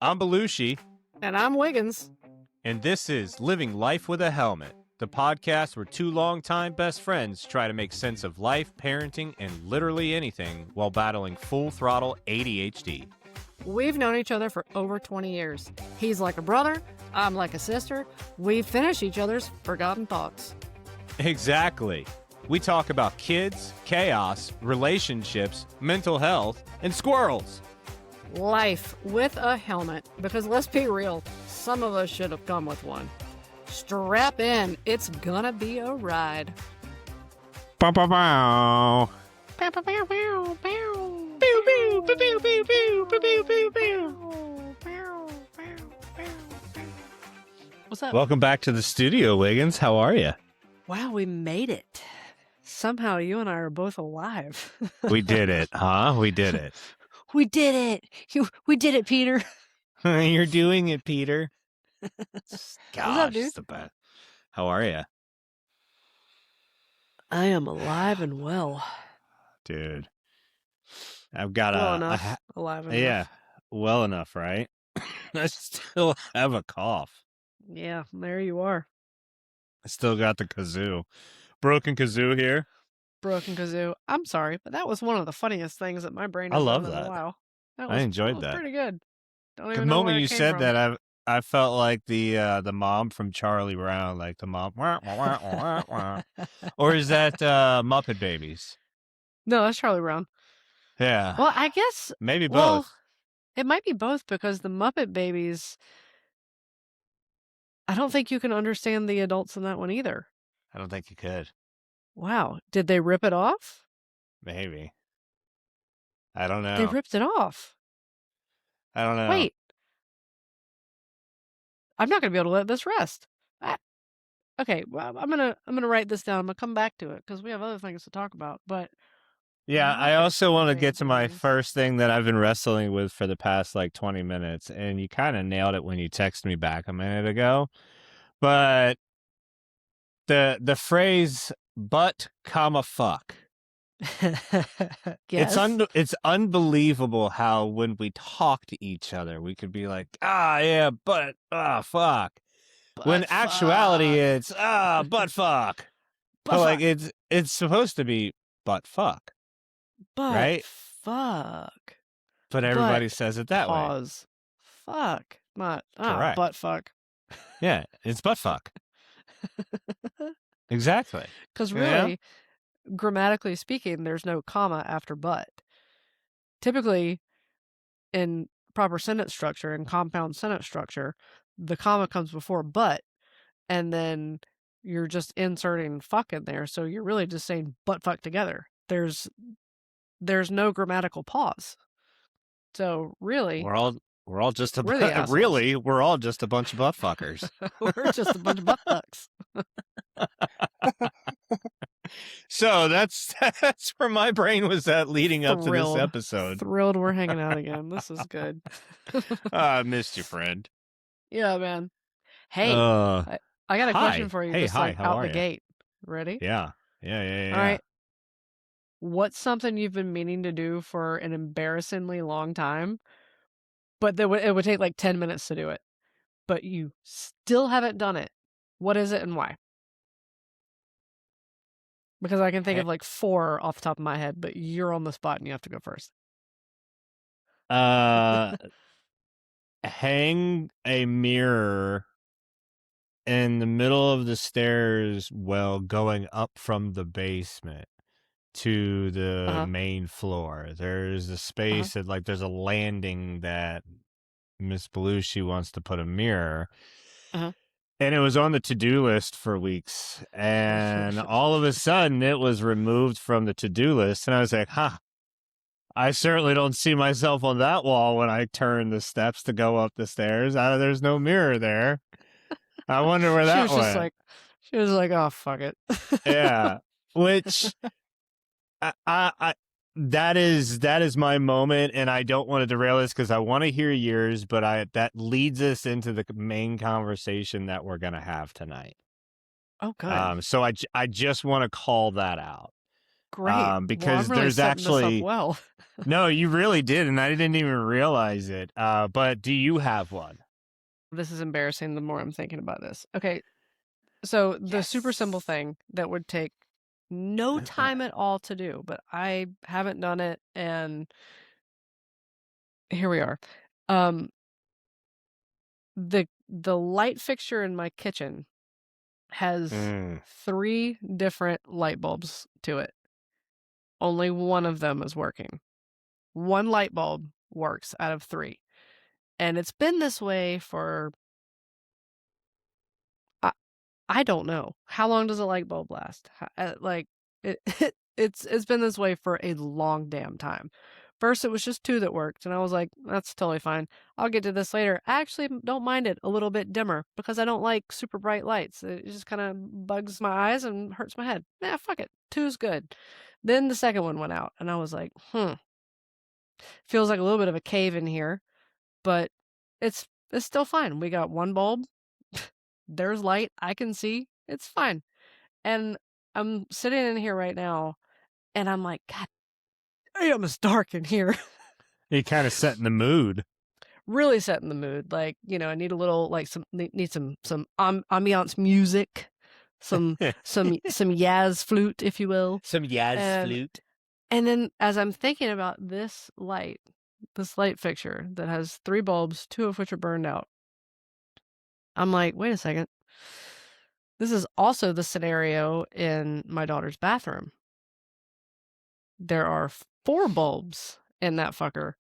I'm Belushi, And I'm Wiggins. and this is Living Life with a Helmet, the podcast where two longtime best friends try to make sense of life, parenting, and literally anything while battling full-throttle ADHD. We've known each other for over 20 years. He's like a brother, I'm like a sister. We finish each other's forgotten thoughts. Exactly. We talk about kids, chaos, relationships, mental health, and squirrels. Life with a helmet, because let's be real, some of us should have come with one. Strap in, it's gonna be a ride. Bow, bow, bow. Bow, bow, bow, bow, bow. Pew, pew, pew, pew, pew, pew, pew, pew, pew. What's up? Welcome back to the studio, Wiggins. How are you? Wow, we made it. Somehow you and I are both alive. We did it, huh? We did it. We did it. We did it, Peter. You're doing it, Peter. Gosh, up, dude? it's the best. How are you? I am alive and well. Dude, I've got Well enough. Alive enough. yeah, well enough, right? I still have a cough. Yeah, there you are. I still got the kazoo. Broken kazoo here. Broken kazoo. I'm sorry, but that was one of the funniest things that my brain I has love done in that. a while. I enjoyed that. Pretty good. Don't The even know where moment it you came said from. that, I felt like the mom from Charlie Brown, like the mom. Wah, wah, wah, wah. Or is that Muppet Babies? No, that's Charlie Brown. Yeah. Well, I guess Maybe well, both. it might be both because the Muppet Babies. I don't think you can understand the adults in that one either. I don't think you could. Wow, did they rip it off? Maybe. I don't know. They ripped it off. I don't know. Wait, I'm not going to be able to let this rest. Okay, well, I'm gonna write this down. I'm gonna come back to it because we have other things to talk about. But Yeah, I Muppet also want to get to my Babies. first thing that I've been wrestling with for the past like 20 minutes, and you kind of nailed it when you texted me back a minute ago. But the phrase "but, comma, fuck." Yes. It's unbelievable how when we talk to each other, we could be like, yeah, but fuck. When But actuality, fuck. it's but fuck. But But like fuck. it's supposed to be but fuck, But right? fuck. But everybody But says it that way. pause. Fuck. Not Correct. but fuck. Yeah, it's butt fuck. Exactly. Because You know? really, grammatically speaking, there's no comma after but. Typically, in proper sentence structure and compound sentence structure, the comma comes before but, and then you're just inserting fuck in there. So you're really just saying butt fuck together. There's no grammatical pause. So really, We're all just a We're the assholes. really we're all just a bunch of butt fuckers. we're just a bunch of butt fucks. So that's where my brain was at leading up to Thrilled. this episode. Thrilled we're hanging out again. This is good. I missed you, friend. Yeah, man. Hey, Uh, I got a hi. question for you. Hey, just hi, like how out are the ya? gate. Ready? yeah. Yeah. All right. What's something you've been meaning to do for an embarrassingly long time, but it would take like 10 minutes to do it, but you still haven't done it? What is it and why? Because I can think of like 4 off the top of my head, but you're on the spot and you have to go first. Hang a mirror in the middle of the stairs while going up from the basement to the main floor. There's a space that like there's a landing that Miss Belushi wants to put a mirror. And it was on the to-do list for weeks. And all of a sudden it was removed from the to-do list. And I was like, I certainly don't see myself on that wall when I turn the steps to go up the stairs. There's no mirror there. I wonder where that went. She was like, oh, fuck it. Yeah. Which that is my moment, and I don't want to derail this because I want to hear yours, but that leads us into the main conversation that we're gonna have tonight. Oh, good. So I just want to call that out. Great. Well, I'm because really there's setting this up actually well. no, you really did, and I didn't even realize it. But do you have one? This is embarrassing the more I'm thinking about this. Okay, so the super simple Yes. thing that would take no time at all to do, but I haven't done it, and here we are. Um, the light fixture in my kitchen has Mm. 3 different light bulbs to it. Only one of them is working. One light bulb works out of 3. And it's been this way for I I don't know. How long does a light bulb last? Like it, it's been this way for a long damn time. First, it was just 2 that worked, and I was like, "That's totally fine. I'll get to this later." I actually don't mind it a little bit dimmer because I don't like super bright lights. It just kind of bugs my eyes and hurts my head. Yeah, fuck it. 2's good. Then the second one went out, and I was like, feels like a little bit of a cave in here, but it's still fine. We got 1 bulb. There's light. I can see. It's fine. And I'm sitting in here right now, and I'm like, God damn, it's dark in here. You kind of set in the mood. Really setting the mood. Like, I need a little like need some ambiance music, some some Yaz flute, if you will. Some Yaz And flute. and then as I'm thinking about this light fixture that has 3 bulbs, 2 of which are burned out, I'm like, wait a second. This is also the scenario in my daughter's bathroom. There are 4 bulbs in that fucker,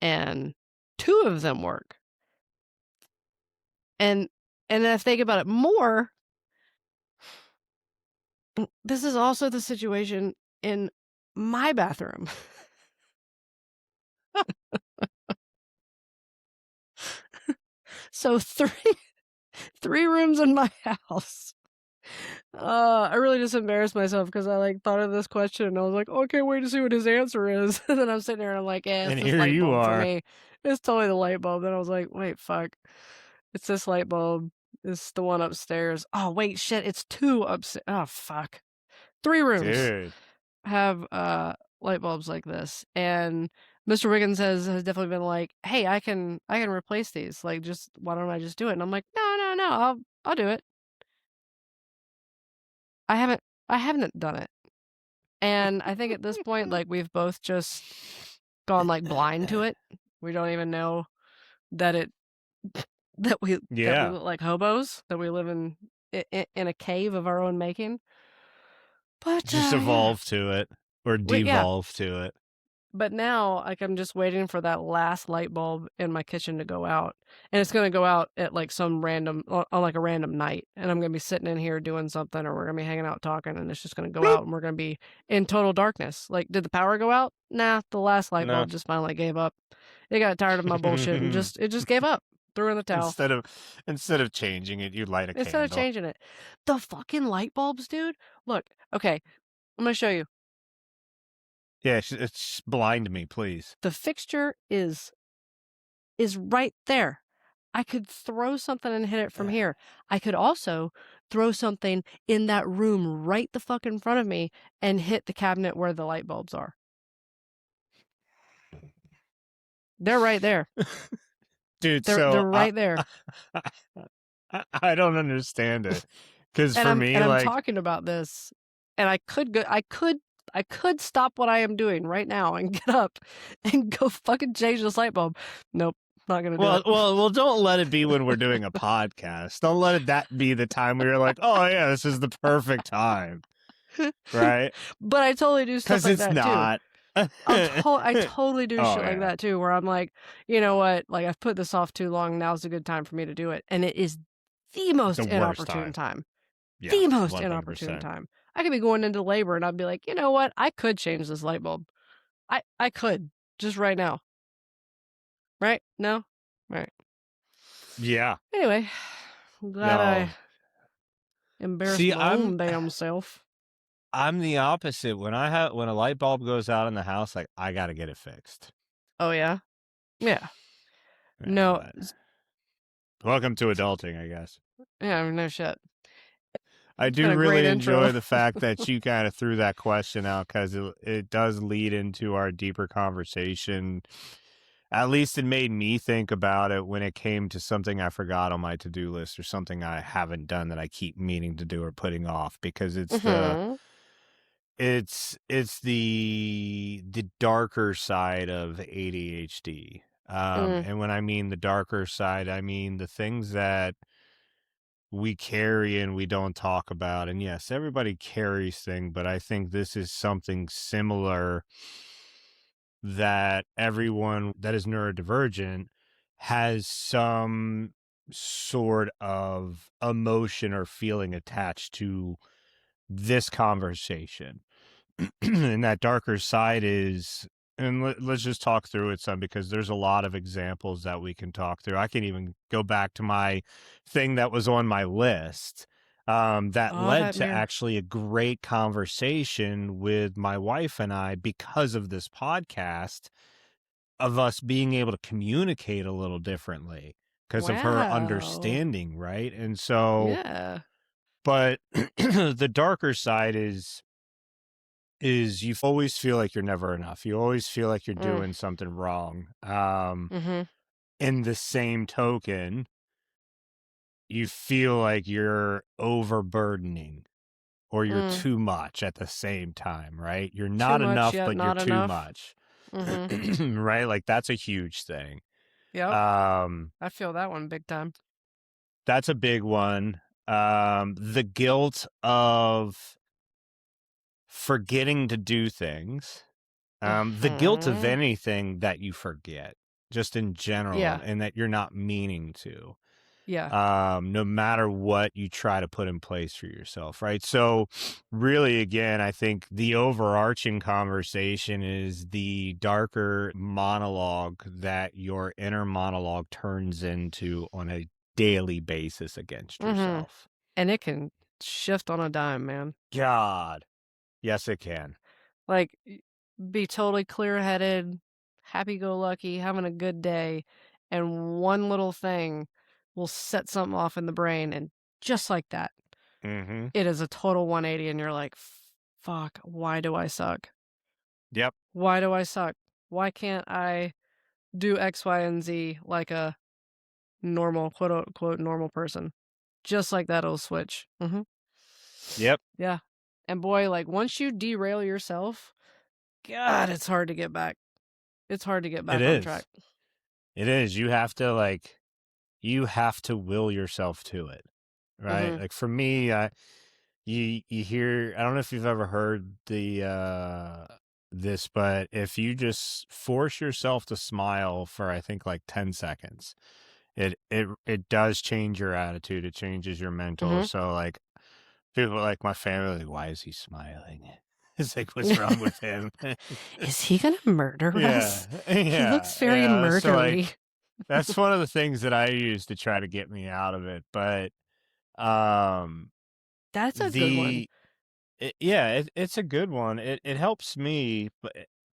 and 2 of them work. And then if I think about it more, this is also the situation in my bathroom. So 3 rooms in my house. I really just embarrassed myself because I like thought of this question and I was like, oh, I can't wait to see what his answer is. And then I'm sitting there and I'm like, yeah, it's And this here light you bulb for are. me. It's totally the light bulb. Then I was like, wait, fuck. It's this light bulb. It's the one upstairs. Oh, wait, shit. It's 2 upstairs. Oh, fuck. 3 rooms Dude. have light bulbs like this. And Mr. Wiggins has definitely been like, hey, I can replace these. Like, just why don't I just do it? And I'm like, no, I'll do it. I haven't I haven't done it. And I think at this point, like, we've both just gone, like, blind to it. We don't even know that it that we Yeah. look like hobos, that we live in a cave of our own making. But, Just yeah. evolve to it or Yeah. devolve to it. But now, like, I'm just waiting for that last light bulb in my kitchen to go out, and it's gonna go out at, like, some random on, like, a random night, and I'm gonna be sitting in here doing something, or we're gonna be hanging out talking, and it's just gonna go Bloop. out, and we're gonna be in total darkness. Like, did the power go out? Nah, the last light No. bulb just finally gave up. It got tired of my bullshit and just gave up. Threw in the towel. instead of changing it, you light a Instead of candle. changing it. The fucking light bulbs, dude. Look, okay, I'm gonna show you. Yeah, it's blind me, please. The fixture is right there. I could throw something and hit it from here. I could also throw something in that room right the fuck in front of me and hit the cabinet where the light bulbs are. They're right there. Dude, They're so right there. I don't understand it. Because And for I'm me, and I'm like, talking about this, and I could stop what I am doing right now and get up and go fucking change this light bulb. Nope, not gonna do well, don't let it be when we're doing a podcast. Don't let that be the time where you're like, oh, yeah, this is the perfect time. it. Right? But I totally do stuff Because like it's that too. not. I totally do Oh, shit like yeah. that too, where I'm like, you know what? Like, I've put this off too long. Now's a good time for me to do it. And it is the most The worst inopportune time. time. Yeah, The most inopportune 100%. time. I could be going into labor and I'd be like, you know what? I could change this light bulb. I could just right now. Right? No? Right. Yeah. Anyway, I'm glad I No. embarrassed See, my own damn self. I'm the opposite. When a light bulb goes out in the house, like I gotta get it fixed. Oh, yeah? Yeah. Yeah, No. but welcome to adulting, I guess. Yeah, no shit. I It's do been a great really intro. enjoy the fact that you kind of threw that question out because it does lead into our deeper conversation. At least it made me think about it when it came to something I forgot on my to-do list or something I haven't done that I keep meaning to do or putting off because Mhm. it's the darker side of ADHD. Mm. And when I mean the darker side, I mean the things that we carry and we don't talk about. And yes, everybody carries things, but I think this is something similar that everyone that is neurodivergent has some sort of emotion or feeling attached to this conversation. And that darker side is, and let's just talk through it some because there's a lot of examples that we can talk through. I can even go back to my thing that was on my list, that Oh, led that to mirror. actually a great conversation with my wife and I because of this podcast, of us being able to communicate a little differently because of her Wow. understanding, right? And so, Yeah. but the darker side is you always feel like you're never enough. You always feel like you're Mm. doing something wrong. Mhm. In the same token, you feel like you're overburdening or you're Mm. too much at the same time, right? You're Too not much enough, yet but you're not too enough. much, Mhm. right? Like that's a huge thing. Yep. Um, I feel that one big time. that's a big one. The guilt of forgetting to do things. The guilt of Mhm. anything that you forget, just in general, Yeah. and that you're not meaning to, Yeah. no matter what you try to put in place for yourself, right? So, really, again, I think the overarching conversation is the darker monologue that your inner monologue turns into on a daily basis against Mhm. yourself. And it can shift on a dime, man. God, yes, it can. Like, be totally clear-headed, happy-go-lucky, having a good day, and one little thing will set something off in the brain, and just like that, Hmm. it is a total 180, and you're like, "Fuck, why do I suck? Yep, Why do I suck? Why can't I do X, Y, and Z like a normal, quote, unquote, normal person?" Just like that, it'll switch. Mhm. yep, Yeah. And boy, like, once you derail yourself, God, it's hard to get back. It's hard to get it back on track. is. It is. You have to will yourself to it, right? Mhm. Like for me, you hear, I don't know if you've ever heard this, but if you just force yourself to smile for I think like 10 seconds, it does change your attitude. It changes your mental. Mhm. So like people like my family, like, why is he smiling? It's like, what's wrong with him? Is he gonna murder Yeah, us? He yeah, looks very yeah. So murdery. like that's one of the things that I use to try to get me out of it. But um That's a good one. yeah, it's a good one. It helps me,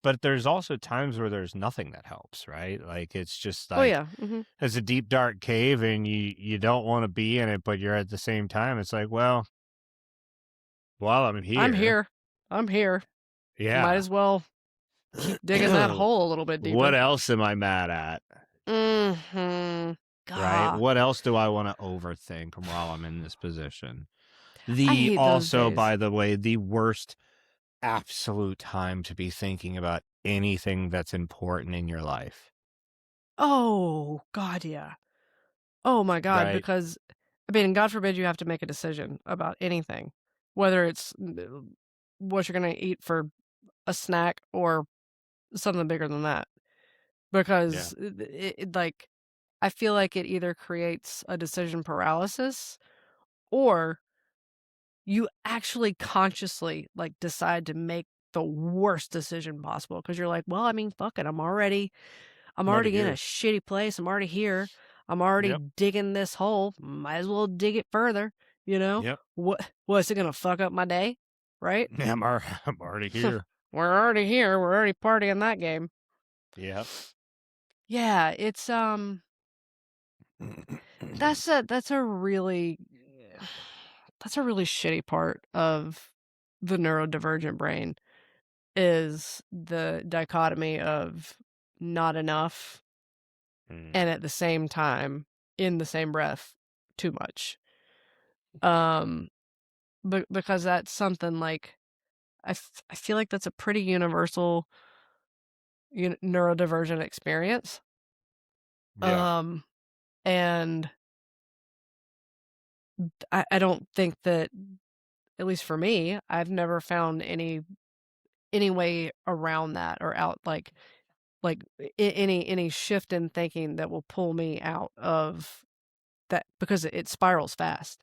but there's also times where there's nothing that helps, right? Like it's just Oh, like yeah. Mhm. it's a deep dark cave and you don't want to be in it, but you're at the same time it's like, well, while I'm I'm here, here. I'm here. Might yeah. as well keep digging that hole a little bit What deeper. else am I mad at? Mhm. Right? Gah. What else do I want to overthink while I'm in this position? I The hate those also, days. by the way, the worst absolute time to be thinking about anything that's important in your life, Oh, god, yeah. Oh my god, right? because, I mean, God forbid you have to make a decision about anything, whether it's what you're gonna eat for a snack or something bigger than that. Yeah. Because like, I feel like it either creates a decision paralysis or you actually consciously, like, decide to make the worst decision possible because 'cause you're like, "Well, I mean, fuck it, I'm I'm already already in a here. shitty place, I'm already here, I'm already Yep. digging this hole, might as well dig it further," you know? Yep. What's it gonna fuck up my day, right? Yeah, I'm already here. We're already here, we're already partying that game. Yep. Yeah, it's, that's a really that's a really shitty part of the neurodivergent brain is the dichotomy of not enough Mm. and at the same time, in the same breath, too much. Yeah. Um, because that's something like I feel like that's a pretty universal neurodivergent experience. Yeah. And I don't think that, at least for me, I've never found any way around that or out like any shift in thinking that will pull me out of that because it spirals fast,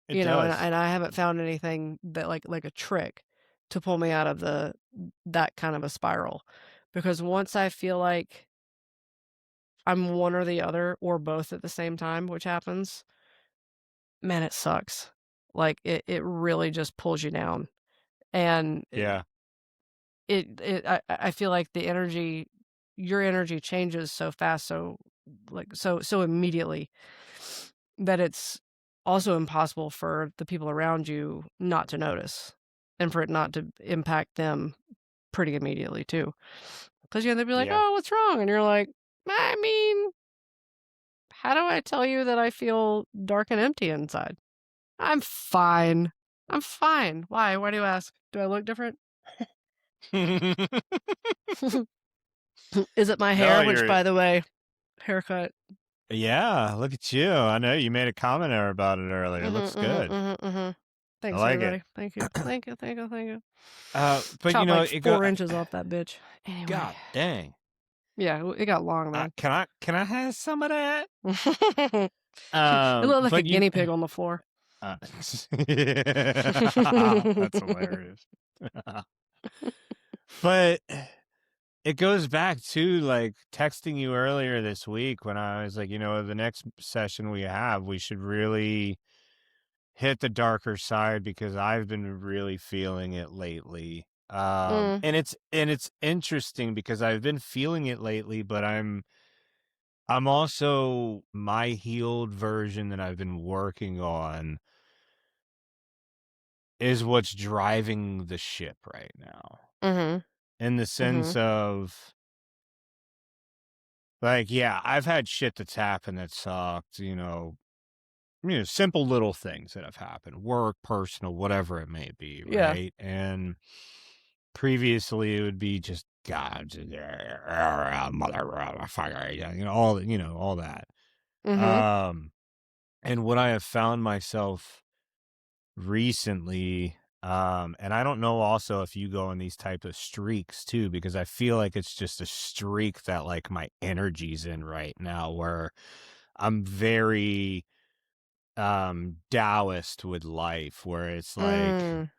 It and does. I haven't found anything that like a trick to pull me out of that kind of a spiral. Because once I feel like I'm one or the other or both at the same time, which happens, man, it sucks. Like it really just pulls you down. And Yeah. I feel like your energy changes so fast, so like so immediately that it's also impossible for the people around you not to notice and for it not to impact them pretty immediately too. Because they'd be like, Yeah. "Oh, what's wrong?" And you're like, "I mean, how do I tell you that I feel dark and empty inside? I'm fine. I'm fine. Why? Why do you ask? Do I look different? Is it my No, hair? Which, you're. by the way, haircut. Yeah, look at you. I know you made a comment about it earlier. It looks good. I Thanks, like it. everybody. Thank you. Thank you. Thank you. Thank you. But Chopped like it go. 4 inches off that bitch. Anyway. God dang. Yeah, it got long though. Can I have some of that? It looked like a But guinea pig on the floor. that's hilarious. But it goes back to like texting you earlier this week when I was like, the next session we have, we should really hit the darker side because I've been really feeling it lately. Mm, And it's interesting because I've been feeling it lately, but I'm also my healed version that I've been working on is what's driving the ship right now. mhm, In the sense mhm. of like, yeah, I've had shit that's happened that sucked, simple little things that have happened, work, personal, whatever it may be, Yeah. right? And previously it would be just God, motherfucker, all that. Mhm. Um, and what I have found myself recently, and I don't know also if you go on these type of streaks too, because I feel like it's just a streak that like my energy's in right now where I'm very Taoist with life, where it's Mm.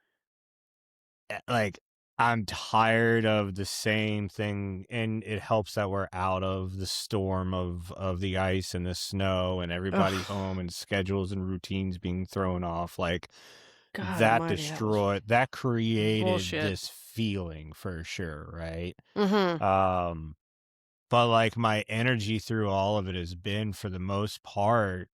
like I'm tired of the same thing, and it helps that we're out of the storm of the ice and the snow and everybody's Ugh. home and schedules and routines being thrown off. Like God that almighty, that was that created bullshit. this feeling for sure, right? Mhm. Um, but like my energy through all of it has been for the most part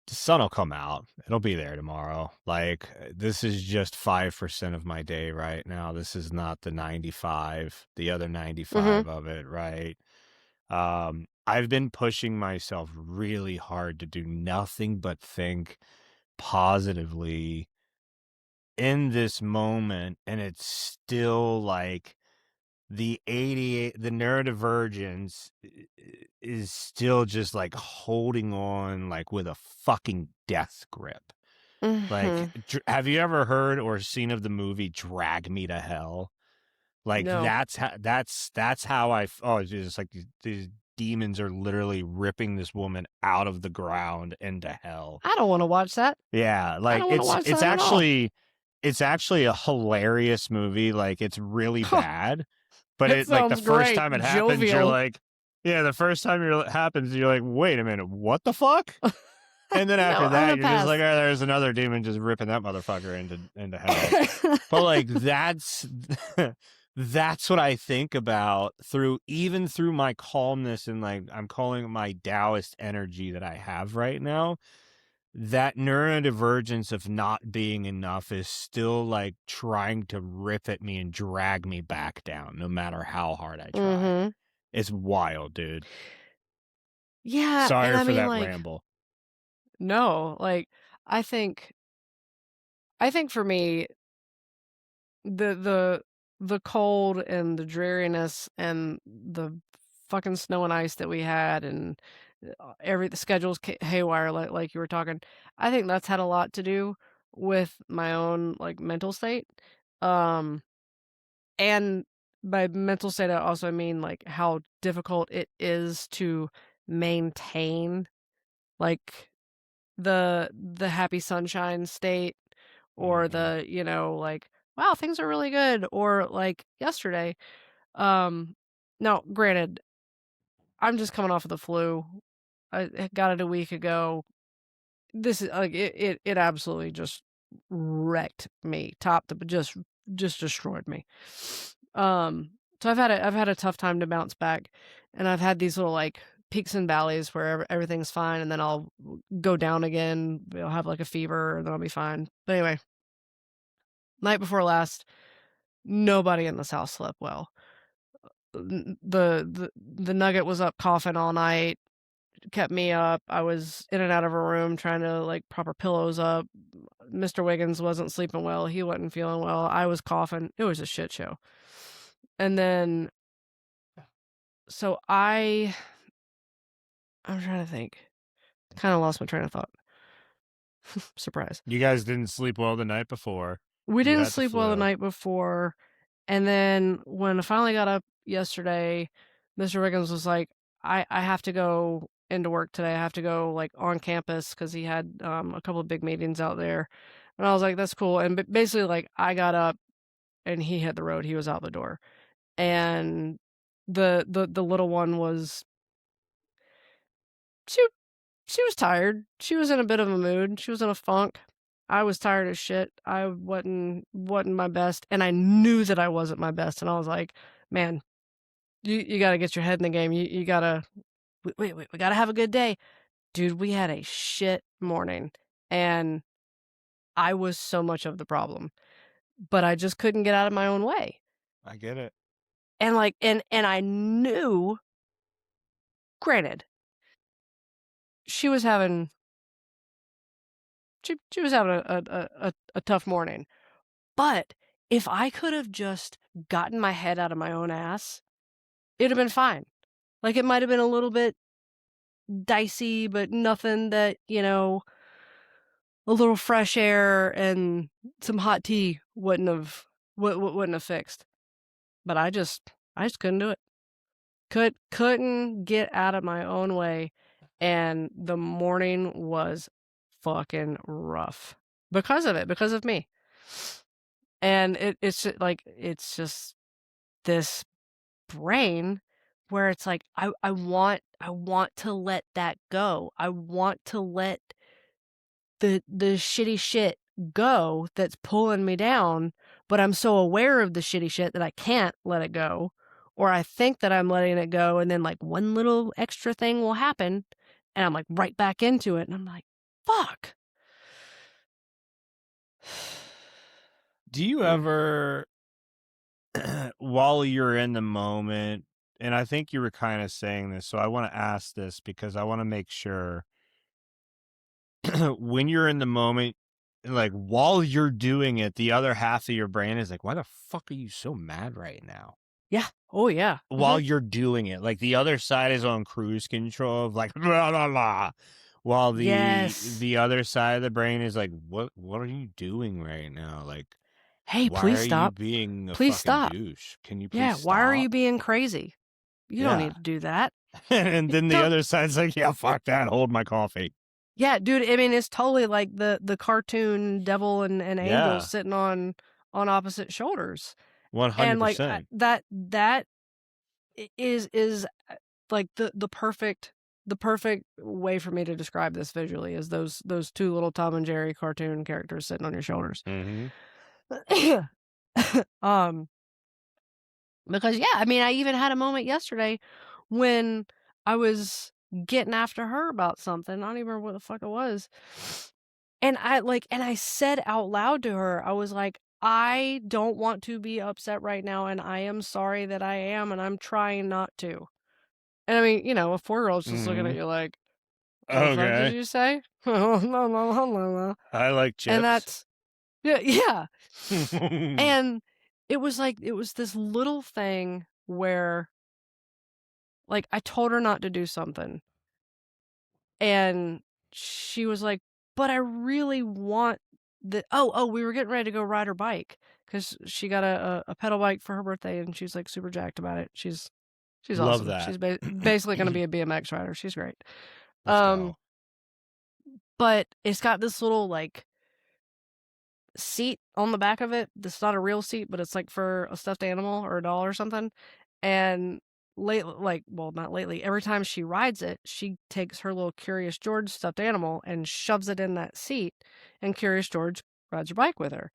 the sun will come out. It'll be there tomorrow. Like this is just 5% of my day right now. This is not the 95, the other Mhm. 95 of it, right? I've been pushing myself really hard to do nothing but think positively in this moment, and it's still like the 88 the neurodivergence is still just like holding on like with a fucking death grip. Like Mhm. have you ever heard or seen of the movie Drag Me to Hell? Like No. that's how oh, it's just like these demons are literally ripping this woman out of the ground into hell. I don't wanna watch that. Yeah, I like don't wanna watch that at all. it's actually a hilarious movie. Like it's really bad, but It it like the sounds first great. time it happens, you're Jovial. like, yeah, the first time it happens, you're like, wait a minute, what the fuck? And then No, after I'm that, gonna you're just like, pass. oh, there's another demon just ripping that motherfucker into hell. But like that's what I think about even through my calmness and like I'm calling it my Taoist energy that I have right now. that neurodivergence of not being enough is still like trying to rip at me and drag me back down no matter how hard I try. Mhm. It's wild, dude. Yeah, and Sorry I for mean, that like, ramble. no, like, I think I think for me, the the the cold and the dreariness and the fucking snow and ice that we had and the schedules haywire like you were talking. I think that's had a lot to do with my own like mental state. Um and by mental state I also mean like how difficult it is to maintain like the happy sunshine state or Mhm. the, like, wow, things are really good or like yesterday. Um Now, granted, I'm just coming off of the flu. I got it a week ago. This is like it absolutely just wrecked me, top to just destroyed me. So I've had a tough time to bounce back, and I've had these little like peaks and valleys where everything's fine, and then I'll go down again. I'll have like a fever, and then I'll be fine. But anyway, night before last, nobody in this house slept well. The nugget was up coughing all night, kept me up. I was in and out of a room trying to like prop her pillows up. Mr. Wiggins wasn't sleeping well. He wasn't feeling well. I was coughing. It was a shit show. And then so I'm trying to think. Kind of lost my train of thought. Surprise. You guys didn't sleep well the night before. We You didn't had the sleep well the flu. night before. And then when I finally got up yesterday, Mr. Wiggins was like, I have to go into work today. I have to go like on campus because he had a couple of big meetings out there. And I was like, that's cool. And basically, like, I got up and he hit the road. He was out the door. And the little one was she she was tired. She was in a bit of a mood. She was in a funk. I was tired as shit. I wasn't my best, and I knew that I wasn't my best. And I was like, man, you got to get your head in the game. You got to we got to have a good day, dude. We had a shit morning, and I was so much of the problem, but I just couldn't get out of my own way. I get it. And like, and I knew. Granted, she was having she was having a tough morning. But if I could have just gotten my head out of my own ass, it'd have been fine. Like, it might have been a little bit dicey, but nothing that, a little fresh air and some hot tea wouldn't have fixed. But I just couldn't do it. Couldn't get out of my own way, and the morning was fucking rough because of it, because of me. And it's just this brain where it's like I want to let that go. I want to let the shitty shit go that's pulling me down, but I'm so aware of the shitty shit that I can't let it go. Or I think that I'm letting it go, and then like one little extra thing will happen and I'm like right back into it, and I'm like, fuck. Do you ever, while you're in the moment, and I think you were kind of saying this, so I want to ask this because I want to make sure when you're in the moment, like while you're doing it, the other half of your brain is like, why the fuck are you so mad right now? Yeah. Oh yeah. While you're doing it, like the other side is on cruise control of like, blah, blah, blah, while Yes. the other side of the brain is like, what are you doing right now? Like, Hey, why please are you stop. being a Please fucking stop. douche? Can you please Yeah, why are you stop? being crazy? You don't Yeah. need to do that. And then the Don't. other side's like, yeah, fuck that. Hold my coffee. Yeah, dude, I mean, it's totally like the cartoon devil and angel Yeah. sitting on opposite shoulders. And like 100%. that is like the perfect way for me to describe this visually is those two little Tom and Jerry cartoon characters sitting on your shoulders. Mm-hmm. um because yeah, I mean, I even had a moment yesterday when I was getting after her about something. I don't even remember what the fuck it was. And I said out loud to her, I was like, "I don't want to be upset right now, and I am sorry that I am, and I'm trying not to." And I mean, a 4-year-old's just looking at Mhm. you like, "The fuck did Okay. you say?" And I like chips. that's yeah, yeah. And it was this little thing where, like, I told her not to do something, and she was like, "But I really want the." We were getting ready to go ride her bike because she got a pedal bike for her birthday, and she's, like, super jacked about it. She's Love awesome. that. She's basically gonna be a BMX rider. She's great. Let's Um, go. but it's got this little, like, seat on the back of it that's not a real seat, but it's, like, for a stuffed animal or a doll or something, and not lately, every time she rides it, she takes her little Curious George stuffed animal and shoves it in that seat, and Curious George rides her bike with her.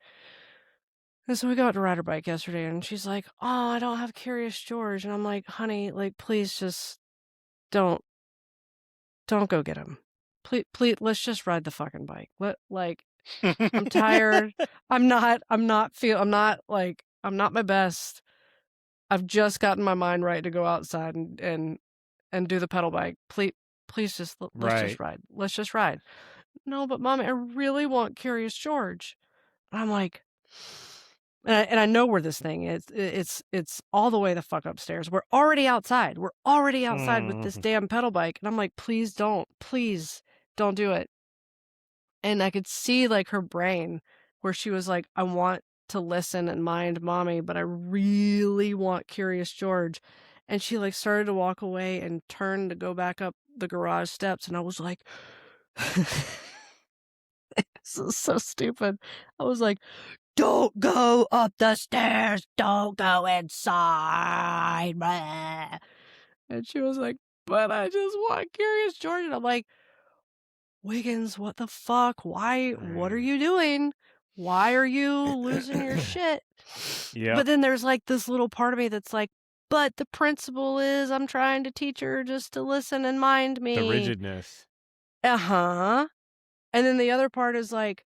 And so we got to ride her bike yesterday, and she's like, "Oh, I don't have Curious George," and I'm like, "Honey, like, please just don't don't go get him. Please, let's just ride the fucking bike. I'm tired. I'm not my best. I've just gotten my mind right to go outside and do the pedal bike. Please just let's just Right. ride. Let's just ride." "No, but mommy, I really want Curious George." And I'm like, and I know where this thing is. It's all the way the fuck upstairs. We're already outside. We're already outside with this Mhm. damn pedal bike. And I'm like, please don't do it. And I could see, like, her brain where she was like, "I want to listen and mind mommy, but I really want Curious George." And she, like, started to walk away and turned to go back up the garage steps, and I was like, "This is so stupid." I was like, "Don't go up the stairs. Don't go inside." Blah." And she was like, "But I just want Curious George." And I'm like, "Wiggins, what the fuck? What are Mm. you doing? Why are you losing your shit?" Yep. But then there's, like, this little part of me that's like, "But the principle is I'm trying to teach her just to listen and mind The me." rigidness. Uh-huh. And then the other part is like,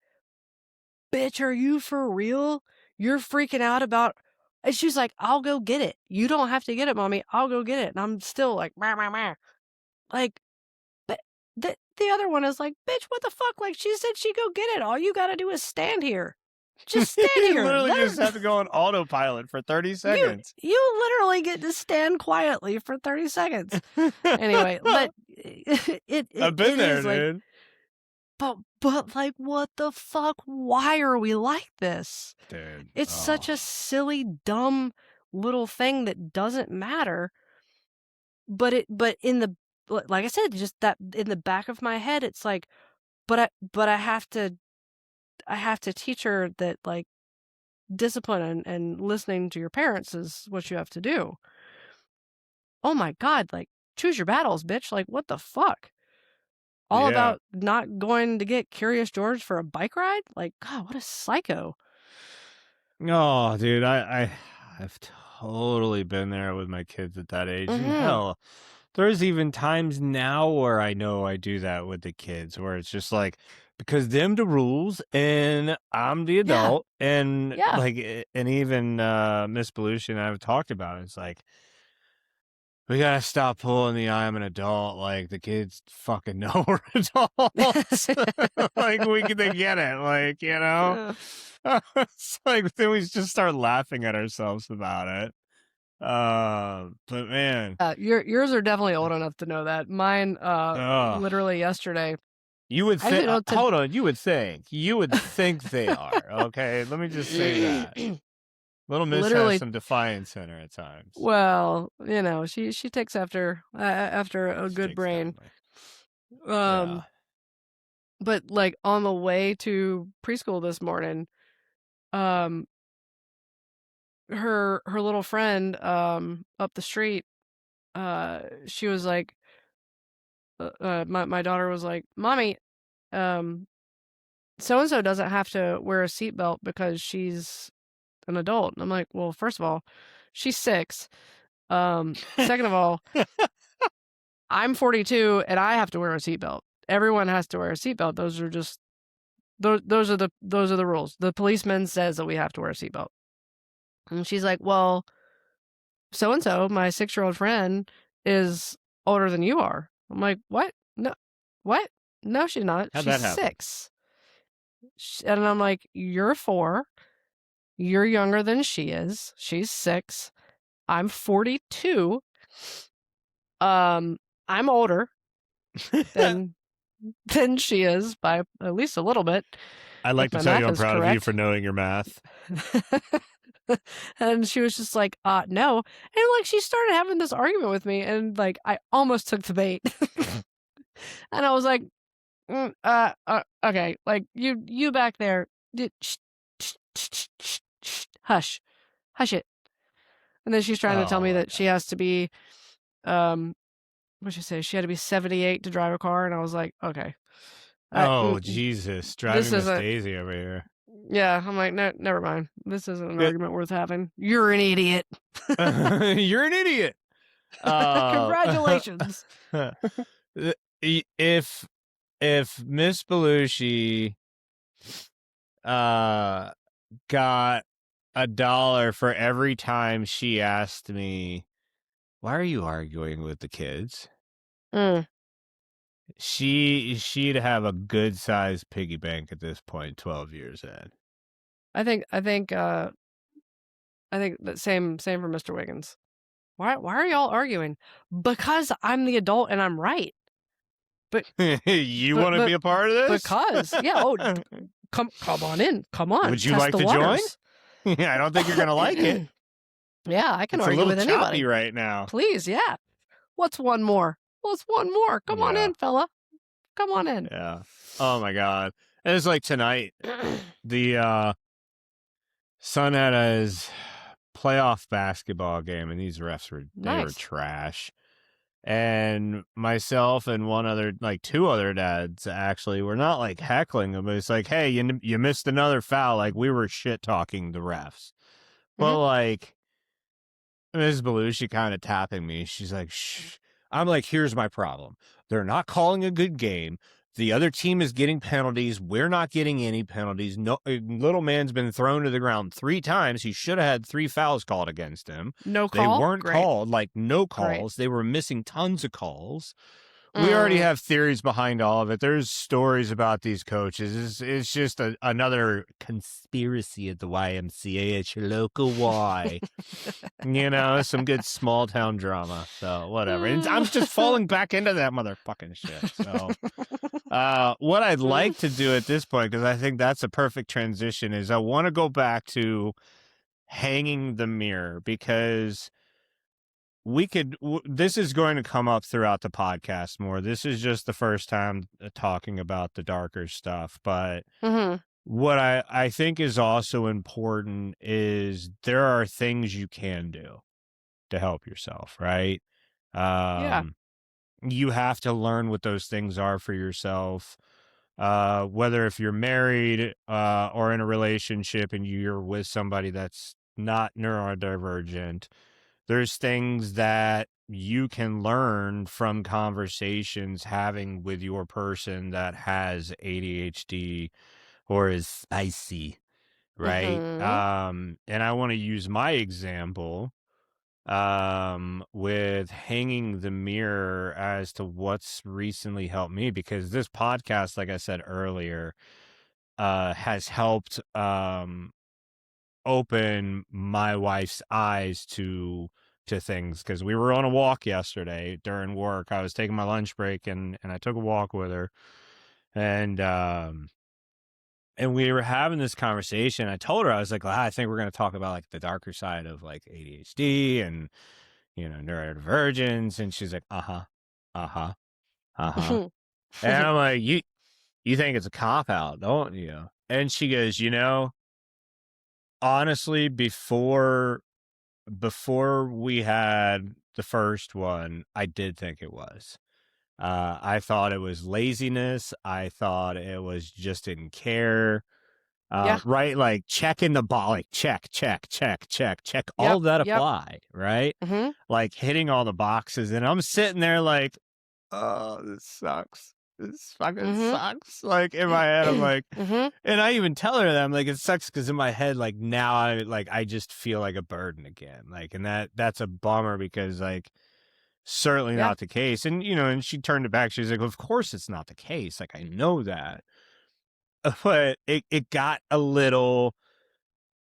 "Bitch, are you for real? You're freaking out about." And she's like, "I'll go get it. You don't have to get it, mommy. I'll go get it." And I'm still like, "Meh, meh, meh." Like, but the other one is like, "Bitch, what the fuck? Like, she said she'd go get it. All you gotta do is stand here. Just stand You here. literally Let just her." have to go on autopilot for 30 You seconds. you literally get to stand quietly for 30 seconds. Anyway, but I've been it there, is like, dude. like, what the fuck? Why are we like this? Dude. It's such Oh. a silly, dumb little thing that doesn't matter, but in the like I said, just that in the back of my head, it's like, but I have to teach her that, like, discipline and listening to your parents is what you have to do. Oh my god, like, choose your battles, bitch. Like, what the fuck? All Yeah. about not going to get Curious George for a bike ride? Like, God, what a psycho. Oh, dude, I've totally been there with my kids at that age. And Mhm. hell, there's even times now where I know I do that with the kids, where it's just like because them the rules and I'm the Yeah. adult, and Yeah. like and even Miss Belushi and I have talked about it. It's like we gotta stop pulling the I'm an adult. Like the kids fucking know we're adults. Like they get it. Like Uh, it's like then we just start laughing at ourselves about it. But man, yours are definitely old enough to know that. Mine, uh, literally yesterday. you would think. Actually, no, to Hold on, you would think they are okay. Let me just say that little Miss has literally, some defiance in her at times. well, she takes after a She good takes brain. family. Yeah. Um, but, like, on the way to preschool this morning, um, her little friend, up the street, she was like, my daughter was like, "Mommy, um, so and so doesn't have to wear a seatbelt because she's an adult." And I'm like, "Well, first of all, she's 6. Second of all, I'm 42 and I have to wear a seatbelt. Everyone has to wear a seatbelt. Those are just those are the rules. The policeman says that we have to wear a seatbelt. And she's like, well, so and so, my 6-year-old friend, is older than you are. I'm like, what? No, what? No, she's not. How'd She's that happen? 6. And I'm like, you're 4. You're younger than she is. She's 6. I'm 42. I'm older than she is by at least a little bit, I'd if like to my tell you math I'm is proud of you for correct. knowing your math. And she was just like, no. And like she started having this argument with me, and like I almost took the bait. And I was like, okay, like you back there, hush it. And then she's trying to tell Oh me my that she God. has to be what'd she say? She had to be 78 to drive a car, and I was like, okay. Oh Jesus, This driving Miss isn't. Daisy over here. Yeah, I'm like, no, never mind. This isn't an argument worth having. You're an idiot. You're an idiot. Congratulations. If Miss Belushi got $1 for every time she asked me, why are you arguing with the kids? She'd have a good sized piggy bank at this point, 12 years in. I think that same for Mr. Wiggins. Why are y'all arguing? Because I'm the adult and I'm right. But you want to be a part of this? Because come on in. Come on. Would you test like the to waters. join? I don't think you're gonna like it. Yeah, I can It's a argue little with anybody choppy right now. Please, yeah. What's one more? Come on in, fella. Come on in. Yeah. Oh my God. And it's like tonight, the son had his playoff basketball game, and these refs were trash. And myself and two other dads actually were not like heckling them, but it's like, hey, you missed another foul. Like we were shit talking the refs. But like Ms. Belushi kind of tapping me. She's like, shh. I'm like, here's my problem. They're not calling a good game. The other team is getting penalties. We're not getting any penalties. No, little man's been thrown to the ground 3 times. He should have had 3 fouls called against him. No call? They weren't called, like no calls. They were missing tons of calls. We already have theories behind all of it. There's stories about these coaches. It's just another conspiracy at the YMCA at your local Y. Some good small town drama. So whatever. And I'm just falling back into that motherfucking shit. So what I'd like to do at this point, because I think that's a perfect transition, is I want to go back to hanging the mirror, because this is going to come up throughout the podcast more. This is just the first time talking about the darker stuff. But what I think is also important is there are things you can do to help yourself, right? You have to learn what those things are for yourself. Whether if you're married or in a relationship and you're with somebody that's not neurodivergent, there's things that you can learn from conversations having with your person that has ADHD or is spicy, right? And I want to use my example with hanging the mirror as to what's recently helped me, because this podcast, like I said earlier, has helped open my wife's eyes to things, because we were on a walk yesterday during work. I was taking my lunch break and I took a walk with her, and we were having this conversation. I told her, I was like, I think we're going to talk about like the darker side of like ADHD and neurodivergence. And she's like, and I'm like, you think it's a cop out, don't you? And she goes, honestly, before we had the first one, I did think it was. I thought it was laziness. I thought it was just didn't care. Right? Like checking the ball, like check. All of that apply, right? Like hitting all the boxes. And I'm sitting there like, oh, this sucks. This fucking Mhm. sucks. Like in my head, I'm like, Mhm. and I even tell her that I'm like, it sucks because in my head, like now I just feel like a burden again. Like, and that's a bummer because like certainly Yeah. not the case. And and she turned it back. She's like, of course it's not the case. Like I know that. But it got a little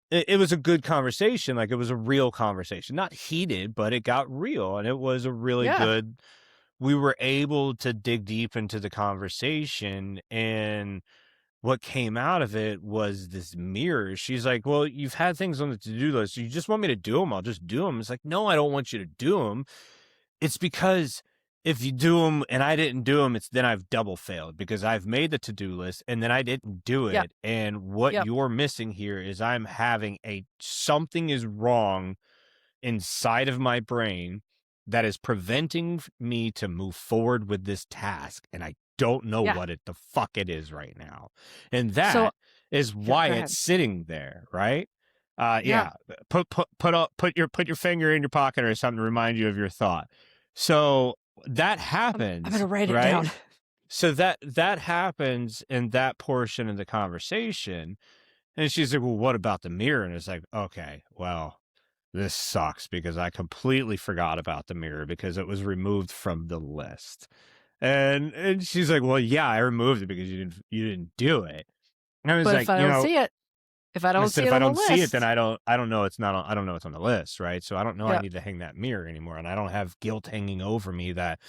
it was a good conversation. Like it was a real conversation. Not heated, but it got real. And it was a really Yeah. good we were able to dig deep into the conversation, and what came out of it was this mirror. She's like, well, you've had things on the to-do list. You just want me to do them. I'll just do them. It's like, no, I don't want you to do them. It's because if you do them and I didn't do them, it's then I've double failed because I've made the to-do list and then I didn't do Yep. it. And what Yep. you're missing here is I'm having something is wrong inside of my brain that is preventing me to move forward with this task, and I don't know Yeah. what the fuck it is right now. And So that is yeah, why go it's ahead. sitting there, right? Yeah. Yeah. Put your finger in your pocket or something to remind you of your thought. So that I'm happens, gonna write it right? down. So that happens in that portion of the conversation. And she's like, well, what about the mirror? And it's like, okay, well, this sucks because I completely forgot about the mirror because it was removed from the list. And she's like, well, yeah, I removed it because you didn't do it. And I was But if like, I don't see it, if I I don't said see if it I on the don't see it, then list. I don't know I don't know it's on the list, right? So I don't know I Yep. need to hang that mirror anymore, and I don't have guilt hanging over me that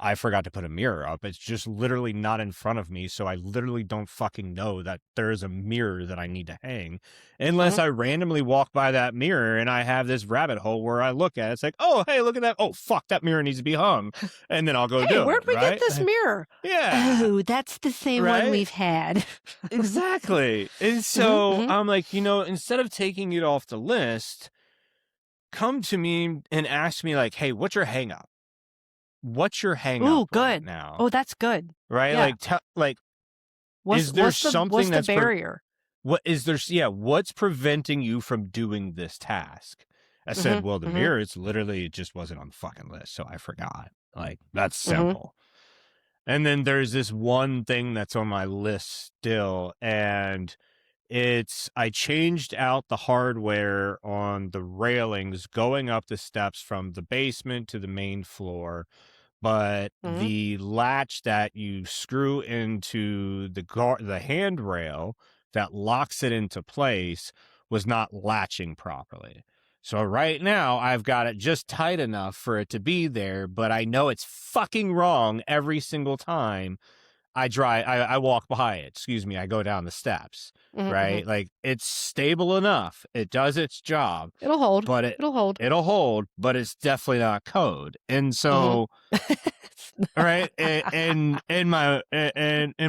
I forgot to put a mirror up. It's just literally not in front of me, so I literally don't fucking know that there is a mirror that I need to hang, unless Mhm. I randomly walk by that mirror and I have this rabbit hole where I look at it. It's like, oh hey, look at that! Oh fuck, that mirror needs to be hung, and then I'll go Hey, do it, where'd we get right? this mirror? Yeah, Oh, that's the same one right. we've had. Exactly. And Mhm. so Mhm. I'm like, instead of taking it off the list, come to me and ask me like, "Hey, what's your hang up? What's your hang up Ooh, right good. now?" Oh, that's good. Right? Yeah. Like is there What's something the barrier? what is there yeah, what's preventing you from doing this task? I said, Mhm. "Well, the Mhm. mirror, it's literally it just wasn't on the fucking list, so I forgot." Like, that's Mhm. simple. And then there's this one thing that's on my list still, and I changed out the hardware on the railings going up the steps from the basement to the main floor, but Mhm. the latch that you screw into the handrail that locks it into place was not latching properly. So right now I've got it just tight enough for it to be there, but I know it's fucking wrong every single time I walk by it. Excuse me, I go down the steps, Mhm. Mhm. right? Like it's stable enough. It does its job, It'll hold. but It'll hold. it'll hold, but it's definitely not code. And Mhm. so right, and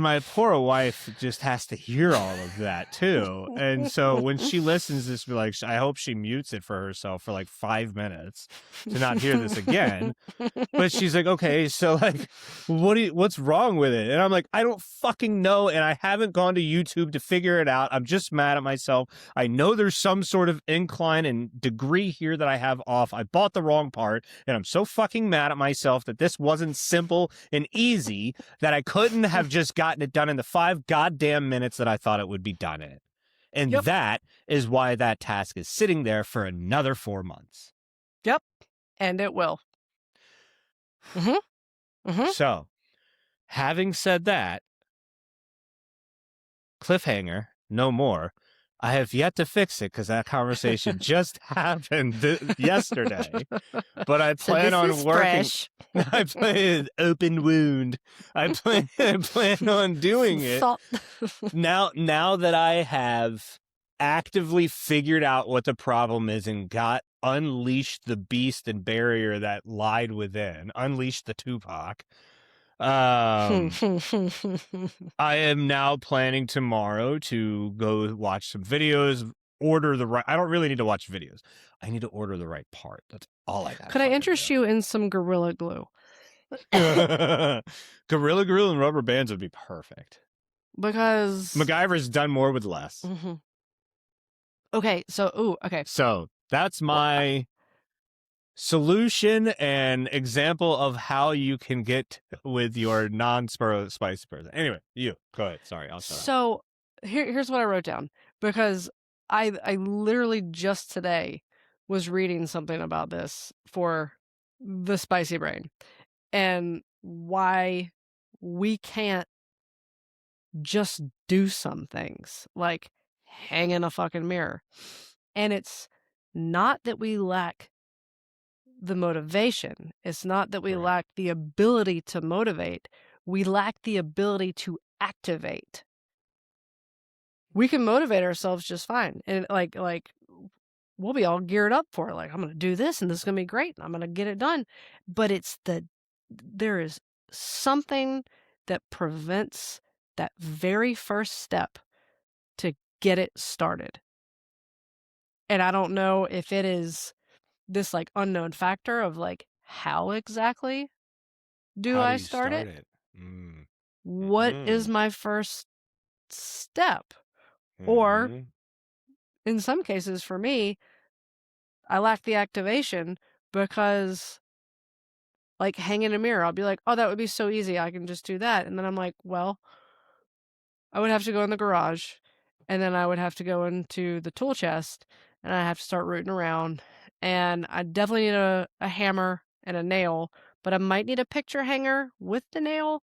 my poor wife just has to hear all of that too. And so when she listens to this, be like, I hope she mutes it for herself for like 5 minutes to not hear this again. But she's like, okay, so like, what's wrong with it? And I'm like, I don't fucking know. And I haven't gone to YouTube to figure it out. I'm just mad at myself. I know there's some sort of incline and degree here that I have off. I bought the wrong part. And I'm so fucking mad at myself that this wasn't simple and easy that I couldn't have just gotten it done in the 5 goddamn minutes that I thought it would be done in. And Yep. that is why that task is sitting there for another 4 months. Yep. And it will. Mhm. Mhm. So, having said that, cliffhanger, no more. I have yet to fix it because that conversation just happened yesterday. But I So plan this on is working. fresh. I plan open wound. I plan on doing it Salt. now that I have actively figured out what the problem is and got unleashed the beast and barrier that lied within, unleashed the Tupac. Um, I am now planning tomorrow to go watch some videos, order the right. I don't really need to watch videos. I need to order the right part. That's all I gotta Could I fucking interest you in some Gorilla Glue? do. Gorilla Glue and rubber bands would be perfect. Because MacGyver's done more with less. mhm. Okay, so okay. So that's Well, my solution and example of how you can get with your non-spicy person. Anyway, you go ahead. Sorry, I'll shut up. So here's what I wrote down, because I literally just today was reading something about this for the spicy brain and why we can't just do some things like hang in a fucking mirror. And it's not that we lack the motivation. It's not that we Right. lack the ability to motivate. We lack the ability to activate. We can motivate ourselves just fine. And like we'll be all geared up for it. Like, I'm going to do this and this is going to be great and I'm going to get it done. But there is something that prevents that very first step to get it started. And I don't know if it is this like unknown factor of like, how exactly do How do I you start start it? it? Mm. What is Mm-hmm. my first step? Or Mm-hmm. in some cases for me, I lack the activation because like hanging a mirror, I'll be like, oh, that would be so easy. I can just do that. And then I'm like, well, I would have to go in the garage and then I would have to go into the tool chest and I have to start rooting around. And I definitely need a hammer and a nail, but I might need a picture hanger with the nail.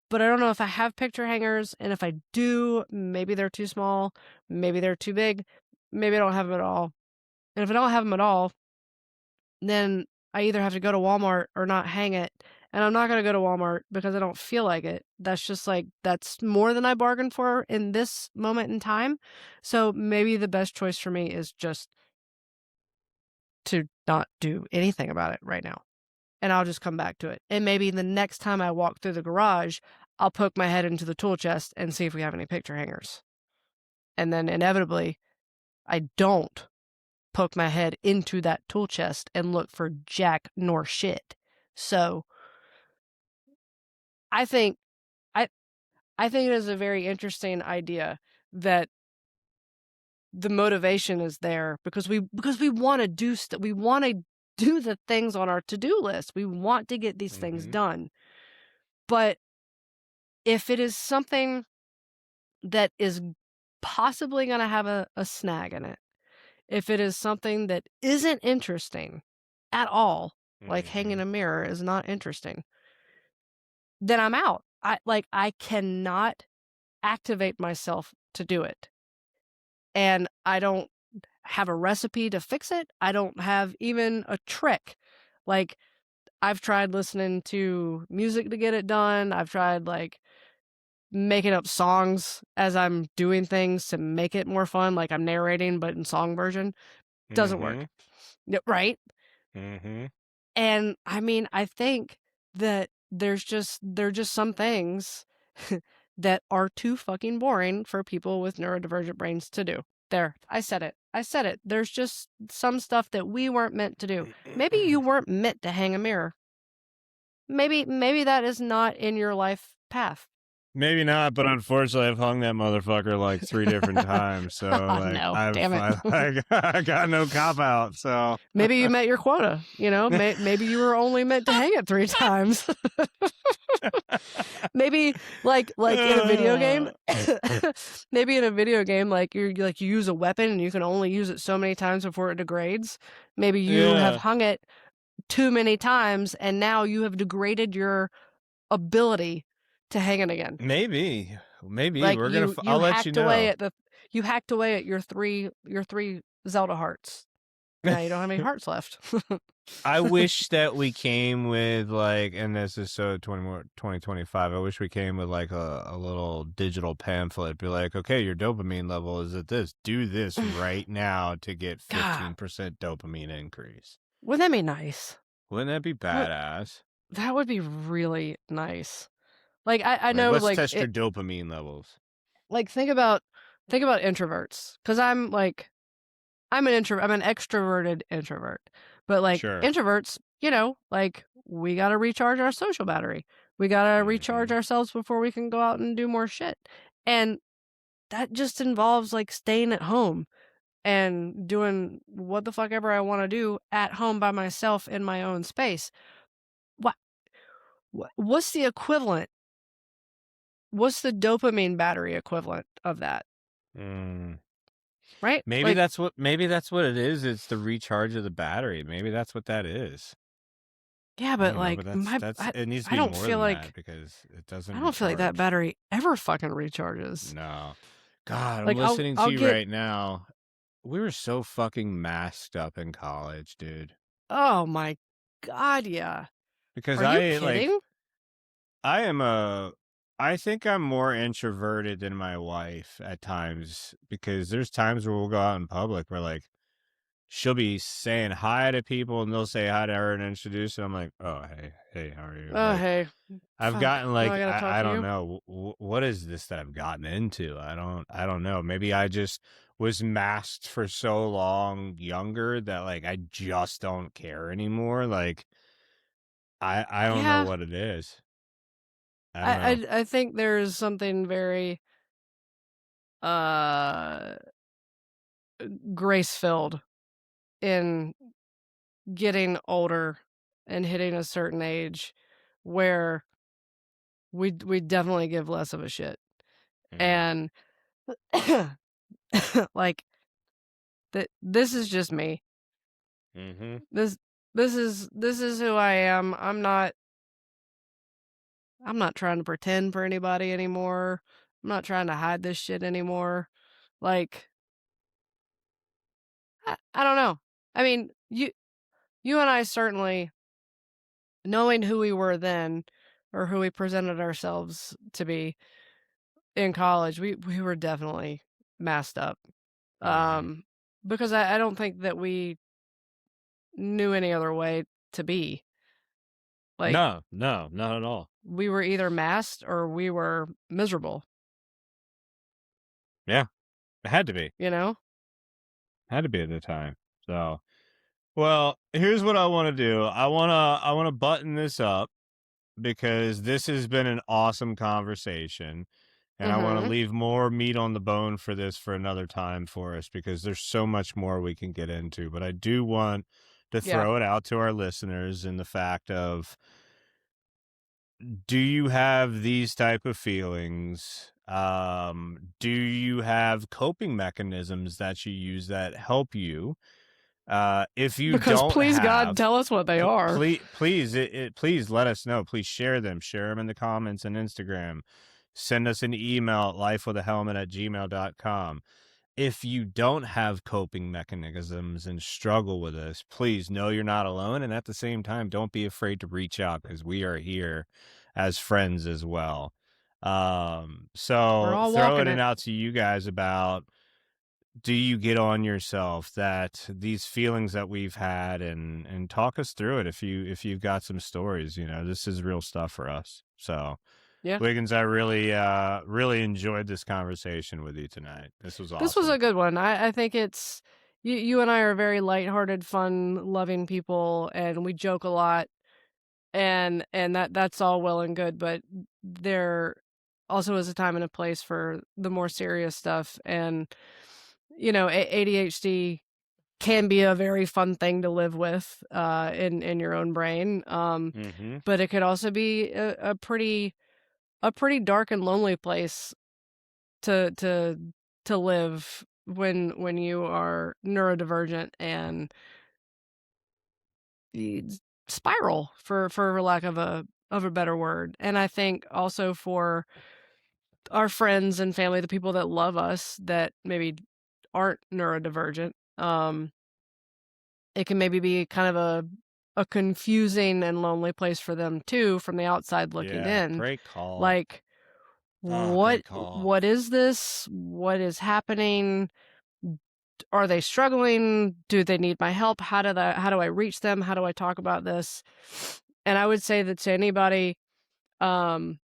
But I don't know if I have picture hangers. And if I do, maybe they're too small. Maybe they're too big. Maybe I don't have them at all. And if I don't have them at all, then I either have to go to Walmart or not hang it. And I'm not going to go to Walmart because I don't feel like it. That's just like, that's more than I bargained for in this moment in time. So maybe the best choice for me is just to not do anything about it right now. And I'll just come back to it. And maybe the next time I walk through the garage, I'll poke my head into the tool chest and see if we have any picture hangers. And then inevitably, I don't poke my head into that tool chest and look for jack nor shit. So I think I I think it is a very interesting idea that the motivation is there because we want to do we want to do the things on our to-do list. We want to get these things Mm-hmm. done. But if it is something that is possibly going to have a snag in it, if it is something that isn't interesting at all, like hanging Mm-hmm. a mirror is not interesting, then I'm out. I cannot activate myself to do it. And I don't have a recipe to fix it. I don't have even a trick. Like, I've tried listening to music to get it done. I've tried like making up songs as I'm doing things to make it more fun, like I'm narrating but in song version. Doesn't Mm-hmm. work. Right? Mm-hmm. And I mean, I think that there are just some things that are too fucking boring for people with neurodivergent brains to do. There, I said it. I said it. There's just some stuff that we weren't meant to do. Maybe you weren't meant to hang a mirror. Maybe that is not in your life path. Maybe not, but unfortunately, I've hung that motherfucker like 3 different times. So, like, No, damn it. I got no cop out. So Maybe you met your quota. You know, maybe you were only meant to hang it 3 times. Maybe like in a video game. Maybe in a video game, like you use a weapon and you can only use it so many times before it degrades. Maybe you have yeah, hung it too many times and now you have degraded your ability to hang it again. maybe Like we're gonna. you I'll let you hacked away know. at your three Zelda hearts. Now you don't have any hearts left. I wish that we came with like, and this is so 2025. I wish we came with like a little digital pamphlet. Be like, okay, your dopamine level is at this. Do this right now to get 15% dopamine increase. Wouldn't that be nice? Wouldn't that be badass? That would be really nice. Like I Like, know let's like test your dopamine levels. like think about introverts, because I'm an introvert. I'm an extroverted introvert. But like Sure. introverts, you know, like we got to recharge our social battery. We got to recharge ourselves before we can go out and do more shit. And that just involves like staying at home and doing what the fuck ever I want to do at home by myself in my own space. What what's the equivalent? What's the dopamine battery equivalent of that? Mm. Right? Maybe Like, that's what it is. It's the recharge of the battery. Maybe that's what that is. yeah, I but don't know, but like that's it needs to I be don't more feel than that like because it doesn't I don't feel like that recharge. battery ever fucking recharges. No. God, I'm Like listening to I'll you get right now. We were so fucking masked up in college, dude. oh my god, yeah. Because Are you kidding? I am I think I'm more introverted than my wife at times because there's times where we'll go out in public where like she'll be saying hi to people and they'll say hi to her and introduce and I'm like, "Oh, hey, how are you?" Oh, Like hey. I've Fuck. gotten Now I like gotta talk I to don't you. know what is this that I've gotten into. I don't know. Maybe I just was masked for so long younger that like I just don't care anymore. Like I don't know Yeah. what it is. I don't know. I think there's something very uh grace filled in getting older and hitting a certain age where we definitely give less of a shit. Mm, And like that this is just me. mhm. This this is who I am. I'm not trying to pretend for anybody anymore. I'm not trying to hide this shit anymore. Like I don't know. I mean, you and I certainly knowing who we were then or who we presented ourselves to be in college, we were definitely masked up. Mhm. Um because I don't think that we knew any other way to be. Like No, no, not at all. we were either masked or we were miserable, Yeah, it had to be. you know? Had to be at the time. So, well, here's what I want to do. I want to button this up because this has been an awesome conversation. And I want to Mhm. leave more meat on the bone for this for another time for us because there's so much more we can get into. But I do want to Yeah. throw it out to our listeners in the fact of do you have these type of feelings? Do you have coping mechanisms that you use that help you? If you Because don't please God have, tell us what they are. please let us know. Please share them. Share them in the comments and Instagram. Send us an email at lifewithahelmet@gmail.com. If you don't have coping mechanisms and struggle with this, please know you're not alone. And at the same time, don't be afraid to reach out because we are here as friends as well. We're So all throwing walking it it. out to you guys about do you get on yourself that these feelings that we've had and talk us through it if you've got some stories, you know, this is real stuff for us. So Yeah. Wiggins, I really really enjoyed this conversation with you tonight. This was This was a awesome. good one. I think it's you and I are very lighthearted, fun, loving people and we joke a lot and that's all well and good, but there also is a time and a place for the more serious stuff and ADHD can be a very fun thing to live with in your own brain. Mhm. But it could also be a pretty dark and lonely place to to to live when you are neurodivergent and spiral for lack of a better word. And I think also for our friends and family, the people that love us that maybe aren't neurodivergent, it can maybe be kind of a confusing and lonely place for them too from the outside looking Yeah, in. great call. Like Oh, great call. what is this? What is happening? Are they struggling? Do they need my help? How do I reach them? How do I talk about this? And I would say that to anybody um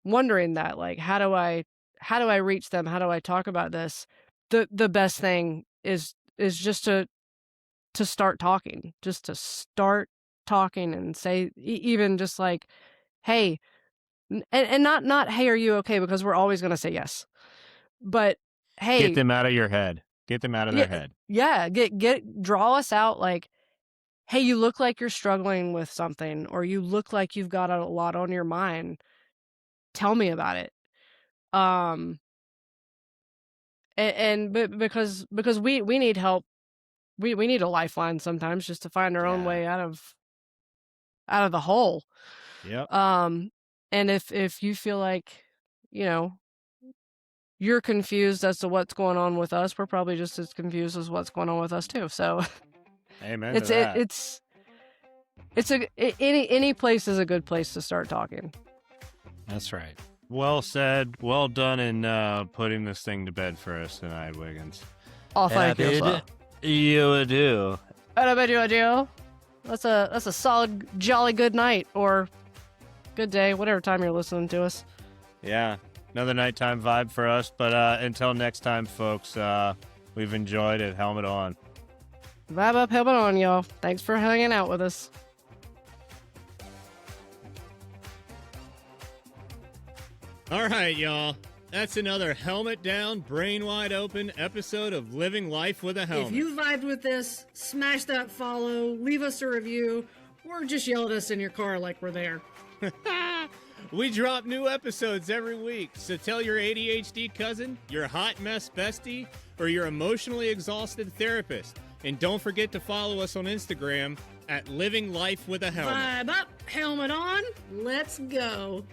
wondering that like how do I reach them? How do I talk about this? The best thing is just to start talking. Just to start talking and say even just like, "Hey," and not, "Hey, are you okay?" because we're always going to say yes. But, Get "Hey, them out of your head. Get them out of their head. Yeah, draw us out like, hey, you look like you're struggling with something, or you look like you've got a lot on your mind. Tell me about it. But because we need help, we need a lifeline sometimes just to find our own way out of the hole. Yep. And if you feel like, you know, you're confused as to what's going on with us, we're probably just as confused as what's going on with us too. So amen to that. Any place is a good place to start talking. That's right. Well said. Well done in putting this thing to bed for us tonight, Wiggins. Oh, thank you, sir. You do. And I bet you I do. That's a solid, jolly good night, or good day, whatever time you're listening to us. Yeah, another nighttime vibe for us. But until next time, folks, we've enjoyed it. Helmet on. Vibe up, helmet on, y'all. Thanks for hanging out with us. All right, y'all. That's another helmet down, brain wide open episode of Living Life with a Helmet. If you vibed with this, smash that follow, leave us a review, or just yell at us in your car like we're there. We drop new episodes every week, so tell your ADHD cousin, your hot mess bestie, or your emotionally exhausted therapist. And don't forget to follow us on Instagram at Living Life with a Helmet. Vibe up, helmet on, let's go.